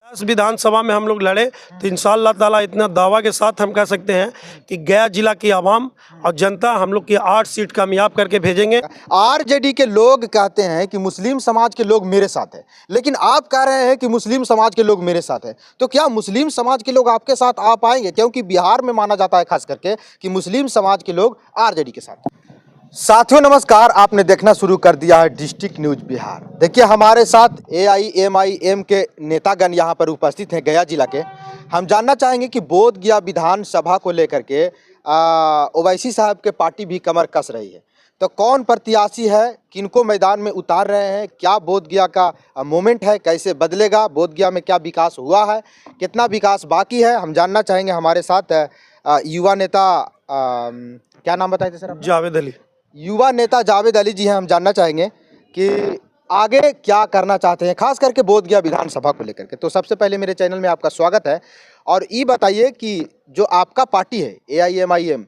10 विधानसभा में हम लोग लड़े तो इंशाअल्लाह ताला इतना दावा के साथ हम कह सकते हैं कि गया जिला की आवाम और जनता हम लोग की 8 सीट कामयाब करके भेजेंगे। आरजेडी के लोग कहते हैं कि मुस्लिम समाज के लोग मेरे साथ हैं, लेकिन आप कह रहे हैं कि मुस्लिम समाज के लोग मेरे साथ हैं। तो क्या मुस्लिम समाज के लोग आपके साथ आ पाएंगे? क्योंकि बिहार में माना जाता है खास करके कि मुस्लिम समाज के लोग आरजेडी के साथ हैं। साथियों नमस्कार, आपने देखना शुरू कर दिया है डिस्ट्रिक्ट न्यूज बिहार। देखिए हमारे साथ AIMIM के नेतागण यहाँ पर उपस्थित हैं गया जिला के। हम जानना चाहेंगे कि बोध गया विधानसभा को लेकर के ओवैसी साहब के पार्टी भी कमर कस रही है, तो कौन प्रत्याशी है, किनको मैदान में उतार रहे हैं, क्या बोध गया का मोमेंट है, कैसे बदलेगा, बोध गया में क्या विकास हुआ है, कितना विकास बाकी है, हम जानना चाहेंगे। हमारे साथ युवा नेता क्या नाम बताए थे सर? जावेद अली। युवा नेता जावेद अली जी हैं। हम जानना चाहेंगे कि आगे क्या करना चाहते हैं, खास करके बोध गया विधानसभा को लेकर के। तो सबसे पहले मेरे चैनल में आपका स्वागत है और ये बताइए कि जो आपका पार्टी है AIMIM,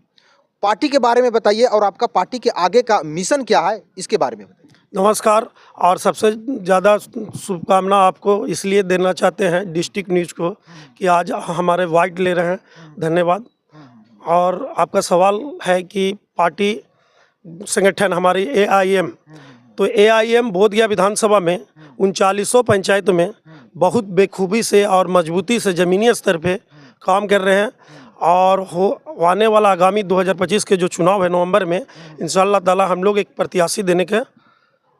पार्टी के बारे में बताइए और आपका पार्टी के आगे का मिशन क्या है, इसके बारे में बताइए। नमस्कार। और सबसे ज़्यादा शुभकामना आपको इसलिए देना चाहते हैं डिस्ट्रिक्ट न्यूज़ को कि आज हमारे वाइट ले रहे हैं, धन्यवाद। और आपका सवाल है कि पार्टी संगठन हमारी AIM, तो AIM बोध गया विधानसभा में 39 पंचायतों में बहुत बेखूबी से और मजबूती से ज़मीनी स्तर पे काम कर रहे हैं और आने वाला आगामी 2025 के जो चुनाव है नवंबर में, इंशाअल्लाह ताला हम लोग एक प्रत्याशी देने के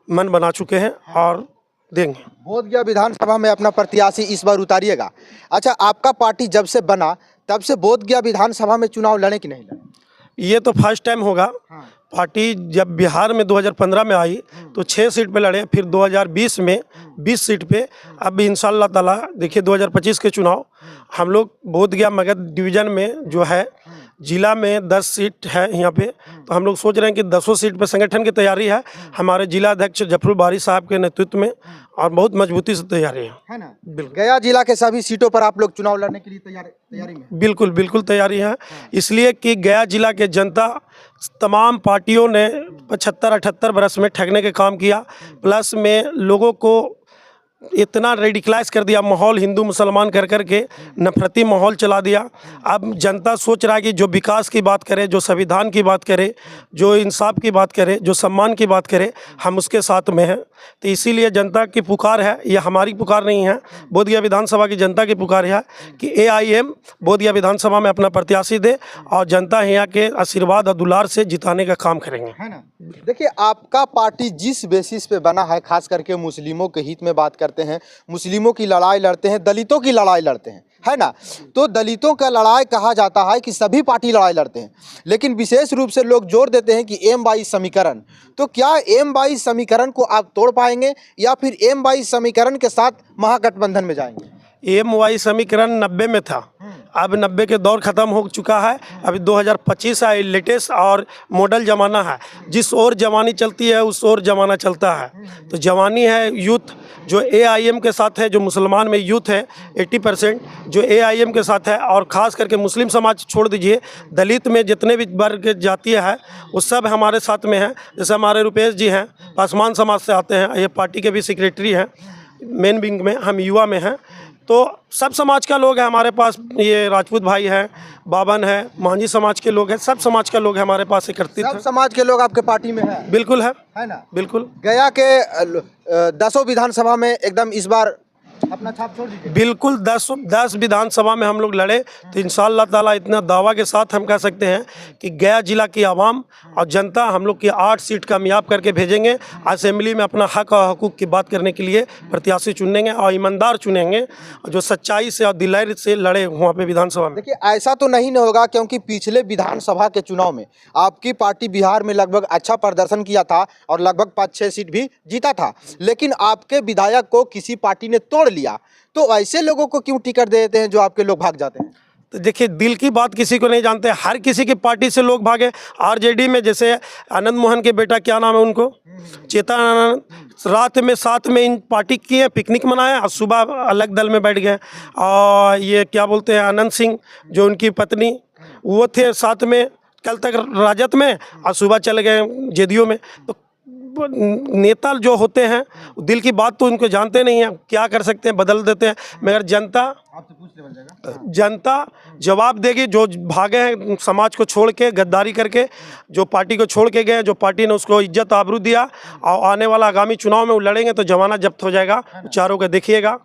मन बना चुके हैं और देंगे। बोध गया विधानसभा में अपना प्रत्याशी इस बार उतारिएगा। अच्छा, आपका पार्टी जब से बना तब से बोध गया विधानसभा में चुनाव लड़े कि नहीं लड़े? ये तो फर्स्ट टाइम होगा। पार्टी जब बिहार में 2015 में आई तो 6 सीट पे लड़े, फिर 2020 में 20 सीट पे, अब इंशाअल्लाह ताला देखिए 2025 के चुनाव हम लोग बोध गया मगध डिवीज़न में जो है जिला में 10 सीट है यहाँ पे, तो हम लोग सोच रहे हैं कि 10 सीट पे संगठन की तैयारी है हमारे जिला अध्यक्ष जफरुल बारी साहब के नेतृत्व में और बहुत मजबूती से तैयारी है ना। बिल्कुल। गया जिला के सभी सीटों पर आप लोग चुनाव लड़ने के लिए तैयारी में? बिल्कुल बिल्कुल तैयारी है, इसलिए कि गया जिला के जनता तमाम पार्टियों ने 75-78 बरस में ठगने के काम किया, प्लस में लोगों को इतना रेडिकलाइज कर दिया, माहौल हिंदू मुसलमान कर करके नफरती माहौल चला दिया। अब जनता सोच रहा है कि जो विकास की बात करे, जो संविधान की बात करे, जो इंसाफ की बात करे, जो सम्मान की बात करे, हम उसके साथ में हैं। तो इसीलिए जनता की पुकार है, ये हमारी पुकार नहीं है, बोध गया विधानसभा की जनता की पुकार है कि AIM बोध गया विधानसभा में अपना प्रत्याशी दे और जनता यहाँ के आशीर्वाद और दुलार से जिताने का काम करेंगे, है ना। देखिए आपका पार्टी जिस बेसिस पे बना है, खास करके मुस्लिमों के हित में बात करते हैं, मुस्लिमों की लड़ाई लड़ते हैं, दलितों की लड़ाई लड़ते हैं, है ना। तो दलितों का लड़ाई कहा जाता है कि सभी पार्टी लड़ाई लड़ते हैं, लेकिन विशेष रूप से लोग जोर देते हैं कि M22 समीकरण। तो क्या M22 समीकरण को आप तोड़ पाएंगे या फिर M22 समीकरण के साथ महागठबंधन में जाएंगे? M22 समीकरण 90 में था, अब 90 के दौर ख़त्म हो चुका है। अभी 2025 है, लेटेस्ट और मॉडल ज़माना है। जिस ओर जवानी चलती है उस ओर ज़माना चलता है। तो जवानी है यूथ जो AIM के साथ है, जो मुसलमान में यूथ है 80% जो AIM के साथ है, और ख़ास करके मुस्लिम समाज छोड़ दीजिए, दलित में जितने भी वर्ग जाति है वो सब हमारे साथ में है। जैसे हमारे रुपेश जी हैं, पासवान समाज से आते हैं, ये पार्टी के भी सेक्रेटरी हैं मेन विंग में, हम युवा में हैं। तो सब समाज का लोग है हमारे पास, ये राजपूत भाई हैं, बावन है, मांझी समाज के लोग हैं, सब समाज का लोग है हमारे पास एकत्रित। सब समाज के लोग आपके पार्टी में है? बिल्कुल है ना। बिल्कुल। गया के 10 विधानसभा में एकदम इस बार अपना छाप छोड़ दीजिए। बिल्कुल 10 विधानसभा में हम लोग लड़े तो इंशाअल्लाह ताला इतना दावा के साथ हम कह सकते हैं कि गया जिला की आवाम और जनता हम लोग की 8 सीट कामयाब करके भेजेंगे। असेंबली में अपना हक और हकूक़ की बात करने के लिए प्रत्याशी चुनेंगे और ईमानदार चुनेंगे जो सच्चाई से और दिलेरी से लड़े वहाँ पे विधानसभा में। देखिए ऐसा तो नहीं होगा, क्योंकि पिछले विधानसभा के चुनाव में आपकी पार्टी बिहार में लगभग अच्छा प्रदर्शन किया था और लगभग 5-6 सीट भी जीता था, लेकिन आपके विधायक को किसी पार्टी ने तोड़ लिया। तो ऐसे लोगों को क्यों टिकट दे देते हैं जो आपके लोग भाग जाते हैं? तो देखिए दिल की बात किसी को नहीं जानते, हर किसी की पार्टी से लोग भागे। RJD में जैसे आनंद मोहन के बेटा क्या नाम है उनको, चेतन आनंद, रात में साथ में इन पार्टी किए, पिकनिक मनाया और सुबह अलग दल में बैठ गए। और ये क्या बोलते हैं आनंद सिंह जो उनकी पत्नी, वो थे साथ में कल तक राजद में और सुबह चले गए JDU में। तो नेता जो होते हैं दिल की बात तो उनको जानते नहीं हैं, क्या कर सकते हैं, बदल देते हैं। मगर जनता जवाब देगी। जो भागे हैं समाज को छोड़ के, गद्दारी करके, जो पार्टी को छोड़ के गए, जो पार्टी ने उसको इज्जत आबरू दिया, और आने वाला आगामी चुनाव में वो लड़ेंगे तो जमाना जब्त हो जाएगा। चारों का देखिएगा।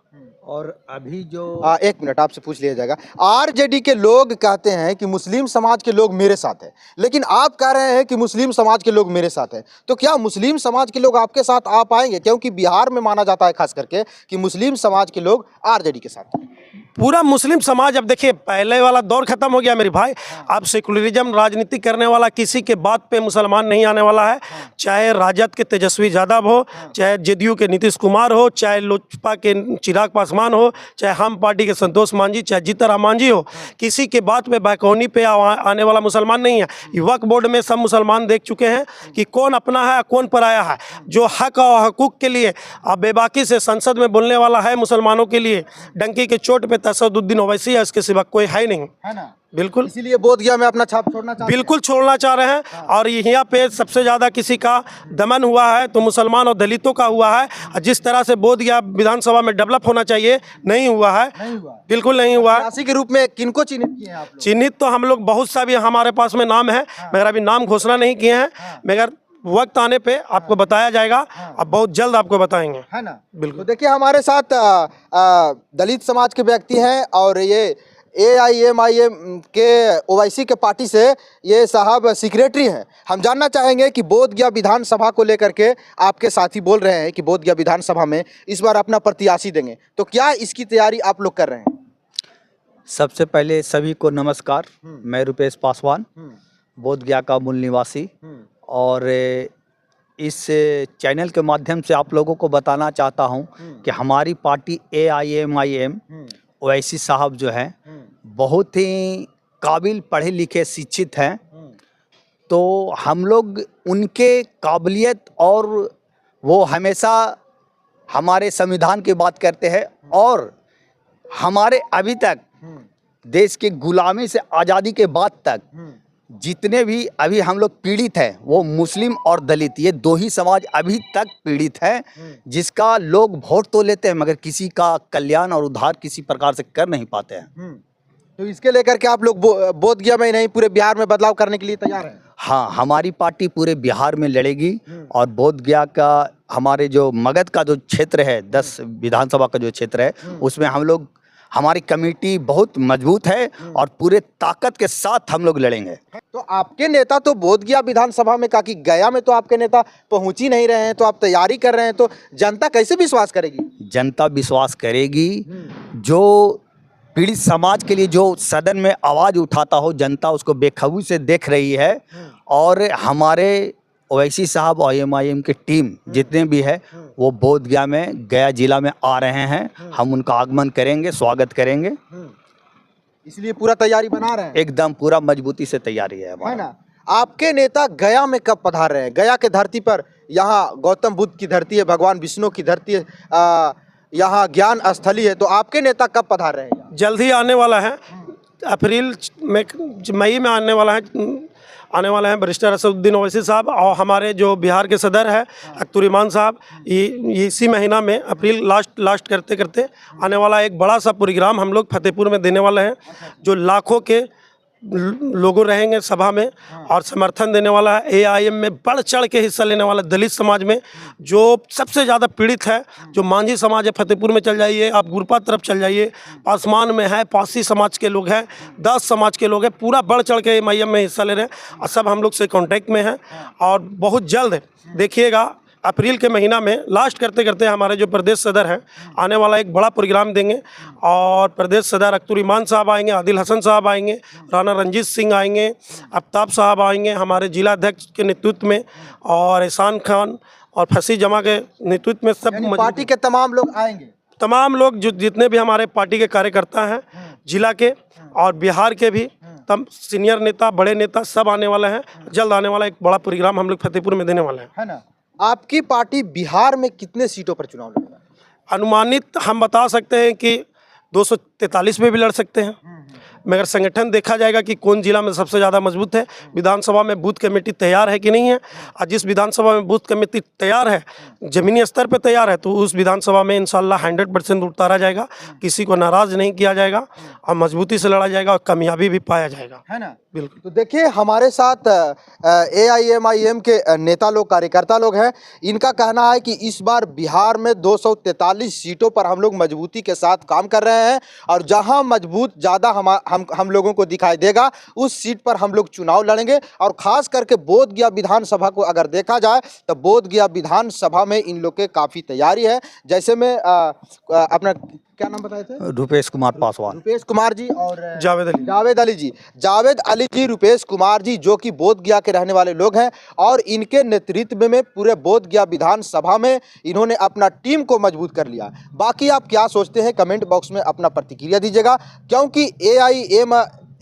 और अभी जो एक मिनट आपसे पूछ लिया जाएगा। आरजेडी के लोग कहते हैं कि मुस्लिम समाज के लोग मेरे साथ हैं, लेकिन आप कह रहे हैं कि मुस्लिम समाज के लोग मेरे साथ हैं, तो क्या मुस्लिम समाज के लोग आपके साथ आ पाएंगे? क्योंकि बिहार में माना जाता है खास करके कि मुस्लिम समाज के लोग आरजेडी के साथ हैं। पूरा मुस्लिम समाज, अब देखिए पहले वाला दौर खत्म हो गया मेरे भाई। अब सेकुलरिज्म राजनीति करने वाला किसी के बात पे मुसलमान नहीं आने वाला है। चाहे राजद के तेजस्वी यादव हो, चाहे जेडीयू के नीतीश कुमार हो, चाहे लोजपा के चिराग पासवान हो, चाहे हम पार्टी के संतोष मांझी, चाहे जीतन मांझी हो, किसी के बात पे बैकौनी पे आने वाला मुसलमान नहीं है। वक्फ बोर्ड में सब मुसलमान देख चुके हैं कि कौन अपना है कौन पराया है। जो हक और हकूक़ के लिए अब बेबाकी से संसद में बोलने वाला है मुसलमानों के लिए, डंकी के चोट पे तसदुद्दीन ओवैसी है, इसके सिवा कोई है नहीं। है ना? बिल्कुल, इसीलिए बोधगया में अपना छाप छोड़ना चाहते हैं। बिल्कुल छोड़ना चाह रहे हैं। और यहाँ पे सबसे ज़्यादा किसी का दमन हुआ है तो मुसलमान और दलितों का हुआ है। और जिस तरह से बोधगया विधानसभा में डेवलप होना चाहिए नहीं हुआ है, बिल्कुल नहीं हुआ है। प्रत्याशी के रूप में किनको चिन्हित किए हैं आप लोग? चिन्हित तो हम लोग बहुत सा भी हमारे पास में नाम है, मगर अभी नाम घोषणा नहीं किए हैं, मगर वक्त आने पे आपको बताया जाएगा। अब बहुत जल्द आपको बताएंगे। है ना? बिल्कुल। तो देखिए हमारे साथ दलित समाज के व्यक्ति हैं और ये AIMIM के ओवैसी के पार्टी से ये साहब सेक्रेटरी हैं। हम जानना चाहेंगे कि बोधगया विधानसभा को लेकर के आपके साथी बोल रहे हैं कि बोधगया विधानसभा में इस बार अपना प्रत्याशी देंगे, तो क्या इसकी तैयारी आप लोग कर रहे हैं? सबसे पहले सभी को नमस्कार। मैं रुपेश पासवान, बोधगया का मूल निवासी, और इस चैनल के माध्यम से आप लोगों को बताना चाहता हूं कि हमारी पार्टी AIMIM ओवैसी साहब जो हैं बहुत ही काबिल, पढ़े लिखे, शिक्षित हैं। तो हम लोग उनके काबिलियत और वो हमेशा हमारे संविधान की बात करते हैं और हमारे अभी तक देश की गुलामी से आज़ादी के बाद तक जितने भी अभी हम लोग पीड़ित हैं वो मुस्लिम और दलित, ये दो ही समाज अभी तक पीड़ित हैं, जिसका लोग वोट तो लेते हैं मगर किसी का कल्याण और उद्धार किसी प्रकार से कर नहीं पाते हैं। तो इसके लेकर के आप लोग बोधगया में नहीं पूरे बिहार में बदलाव करने के लिए तैयार हैं? हाँ, हमारी पार्टी पूरे बिहार में लड़ेगी और बोधगया का हमारे जो मगध का जो क्षेत्र है, 10 विधानसभा का जो क्षेत्र है, उसमें हम लोग, हमारी कमेटी बहुत मजबूत है और पूरे ताकत के साथ हम लोग लड़ेंगे। तो आपके नेता तो बोधगया विधानसभा में, कि गया में तो आपके नेता पहुंच ही नहीं रहे हैं, तो आप तैयारी कर रहे हैं, तो जनता कैसे विश्वास करेगी? जनता विश्वास करेगी जो पीड़ित समाज के लिए जो सदन में आवाज़ उठाता हो, जनता उसको बेखौफी से देख रही है। और हमारे ओवैसी साहब और AIMIM की टीम जितने भी है वो बोधगया में, गया जिला में आ रहे हैं। हम उनका आगमन करेंगे, स्वागत करेंगे, इसलिए पूरा तैयारी बना रहे हैं। एकदम पूरा मजबूती से तैयारी है हमारा। है ना? आपके नेता गया में कब पधार रहे हैं? गया के धरती पर, यहाँ गौतम बुद्ध की धरती है, भगवान विष्णु की धरती है, यहाँ ज्ञान स्थली है, तो आपके नेता कब पधार रहे हैं? जल्द ही आने वाला है, अप्रैल में, मई में आने वाला है बैरिस्टर असदुद्दीन ओवैसी साहब। और हमारे जो बिहार के सदर है अख्तुर साहब, ये इसी महीना में अप्रैल लास्ट करते करते आने वाला एक बड़ा सा प्रोग्राम हम लोग फतेहपुर में देने वाले हैं, जो लाखों के लोगों रहेंगे सभा में और समर्थन देने वाला है। AIM में बढ़ चढ़ के हिस्सा लेने वाला दलित समाज में जो सबसे ज़्यादा पीड़ित है, जो मांझी समाज है, फतेहपुर में चल जाइए, आप गुरपा तरफ चल जाइए, पासमान में है, पासी समाज के लोग हैं, 10 समाज के लोग हैं, पूरा बढ़ चढ़ के AIM में हिस्सा ले रहे हैं और सब हम लोग से कॉन्टैक्ट में हैं। और बहुत जल्द देखिएगा अप्रैल के महीना में लास्ट करते करते हमारे जो प्रदेश सदर हैं आने वाला एक बड़ा प्रोग्राम देंगे। और प्रदेश सदर अख्तुर साहब आएंगे, आदिल हसन साहब आएंगे, राणा रंजीत सिंह आएंगे, आफ्ताब साहब आएंगे हमारे जिला अध्यक्ष के नेतृत्व में, और एहसान खान और फसी जमा के नेतृत्व में सब पार्टी के तमाम लोग आएंगे। तमाम लोग जो जितने भी हमारे पार्टी के कार्यकर्ता हैं जिला के और बिहार के भी तम सीनियर नेता, बड़े नेता सब आने वाले हैं। जल्द आने वाला एक बड़ा प्रोग्राम हम लोग फतेहपुर में देने वाले हैं। है ना? आपकी पार्टी बिहार में कितने सीटों पर चुनाव लड़ेगा? अनुमानित हम बता सकते हैं कि 213 43 में भी लड़ सकते हैं, मगर संगठन देखा जाएगा कि कौन जिला में सबसे ज़्यादा मजबूत है। विधानसभा में बूथ कमेटी तैयार है कि नहीं है, और जिस विधानसभा में बूथ कमेटी तैयार है, ज़मीनी स्तर पर तैयार है, तो उस विधानसभा में इंशाल्लाह 100% उतारा जाएगा, किसी को नाराज़ नहीं किया जाएगा और मजबूती से लड़ा जाएगा और कामयाबी भी पाया जाएगा, है ना। बिल्कुल। तो देखिए हमारे साथ AIMIM के नेता लोग, कार्यकर्ता लोग हैं। इनका कहना है कि इस बार बिहार में 243 सीटों पर हम लोग मजबूती के साथ काम कर रहे हैं, और जहां मजबूत ज़्यादा हम लोगों को दिखाई देगा उस सीट पर हम लोग चुनाव लड़ेंगे। और ख़ास करके बोधगया विधानसभा को अगर देखा जाए तो बोधगया विधानसभा में इन लोग के काफ़ी तैयारी है। जैसे में अपना क्या नाम बताए थे? रुपेश कुमार पासवान। रुपेश कुमार जी और जावेद अली जावेद अली जी, रुपेश कुमार जी, जो कि बोधगया के रहने वाले लोग हैं, और इनके नेतृत्व में पूरे बोधगया विधानसभा में इन्होंने अपना टीम को मजबूत कर लिया। बाकी आप क्या सोचते हैं कमेंट बॉक्स में अपना प्रतिक्रिया दीजिएगा, क्योंकि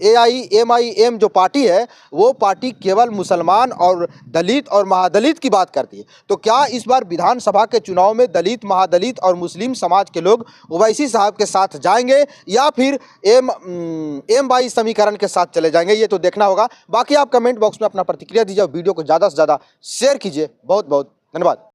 AIMIM जो पार्टी है वो पार्टी केवल मुसलमान और दलित और महादलित की बात करती है। तो क्या इस बार विधानसभा के चुनाव में दलित, महादलित और मुस्लिम समाज के लोग ओवैसी साहब के साथ जाएंगे या फिर M22 समीकरण के साथ चले जाएंगे, ये तो देखना होगा। बाकी आप कमेंट बॉक्स में अपना प्रतिक्रिया दीजिए और वीडियो को ज़्यादा से ज़्यादा शेयर कीजिए। बहुत बहुत धन्यवाद।